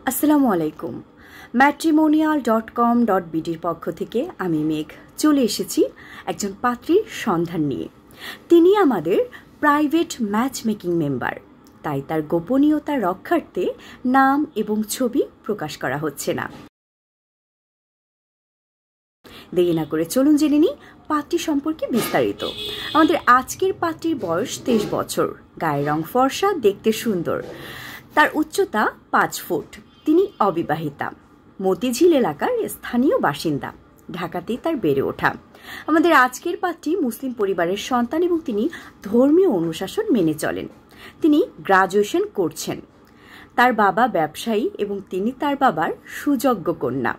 আসসালামু আলাইকুম। matrimonial.com.bdর পক্ষ থেকে আমি মেঘ চলে এসেছি একজন পাত্রীর সন্ধান নিয়ে। তিনি আমাদের প্রাইভেট ম্যাচ মেকিং মেম্বার, তাই তার গোপনীয়তা রক্ষার্থে নাম এবং ছবি প্রকাশ করা হচ্ছে না। দেরি না করে চলুন জেনে নিই পাত্রী সম্পর্কে বিস্তারিত। আমাদের আজকের পাত্রীর বয়স 23 বছর, গায়ের রং ফর্সা, দেখতে সুন্দর, তার উচ্চতা 5 ফুট। তিনি অবিবাহিতা, মতিঝিল এলাকার স্থানীয় বাসিন্দা, ঢাকাতেই তার বেড়ে ওঠা। আমাদের আজকের পাত্রী মুসলিম পরিবারের সন্তান এবং তিনি ধর্মীয় অনুশাসন মেনে চলেন। তিনি গ্রাজুয়েশন করছেন। তার বাবা ব্যবসায়ী এবং তিনি তার বাবার সুযোগ্য কন্যা।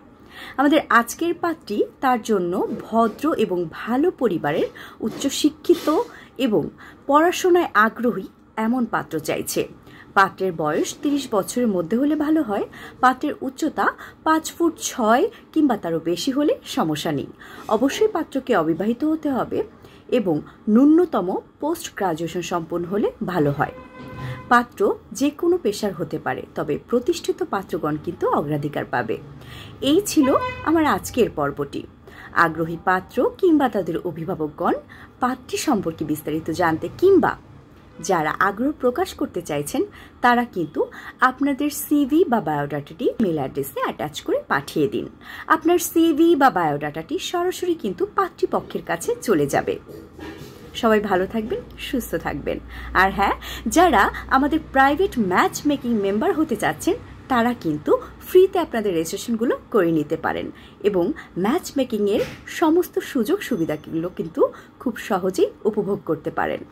আমাদের আজকের পাত্রী তার জন্য ভদ্র এবং ভালো পরিবারের, উচ্চশিক্ষিত এবং পড়াশোনায় আগ্রহী এমন পাত্র চাইছে। পাত্রের বয়স 30 বছরের মধ্যে হলে ভালো হয়। পাত্রের উচ্চতা 5 ফুট 6 কিংবা তারও বেশি হলে সমস্যা নেই। অবশ্যই পাত্রকে অবিবাহিত হতে হবে এবং ন্যূনতম পোস্ট গ্রাজুয়েশন সম্পন্ন হলে ভালো হয়। পাত্র যে কোনো পেশার হতে পারে, তবে প্রতিষ্ঠিত পাত্রগণ কিন্তু অগ্রাধিকার পাবে। এই ছিল আমার আজকের পর্বটি। আগ্রহী পাত্র কিংবা তাদের অভিভাবকগণ পাত্রী সম্পর্কে বিস্তারিত জানতে কিংবা যারা আগ্রহ প্রকাশ করতে চাইছেন তারা কিন্তু আপনাদের সিভি বা বায়োডাটাটি মেল অ্যাড্রেসে অ্যাটাচ করে পাঠিয়ে দিন। আপনার সিভি বা বায়োডাটাটি সরাসরি কিন্তু পাত্রীপক্ষের কাছে চলে যাবে। সবাই ভালো থাকবেন, সুস্থ থাকবেন। আর হ্যাঁ, যারা আমাদের প্রাইভেট ম্যাচ মেকিং মেম্বার হতে চাচ্ছেন তারা কিন্তু ফ্রিতে আপনাদের রেজিস্ট্রেশনগুলো করে নিতে পারেন এবং ম্যাচ মেকিংয়ের সমস্ত সুযোগ সুবিধাগুলো কিন্তু খুব সহজেই উপভোগ করতে পারেন।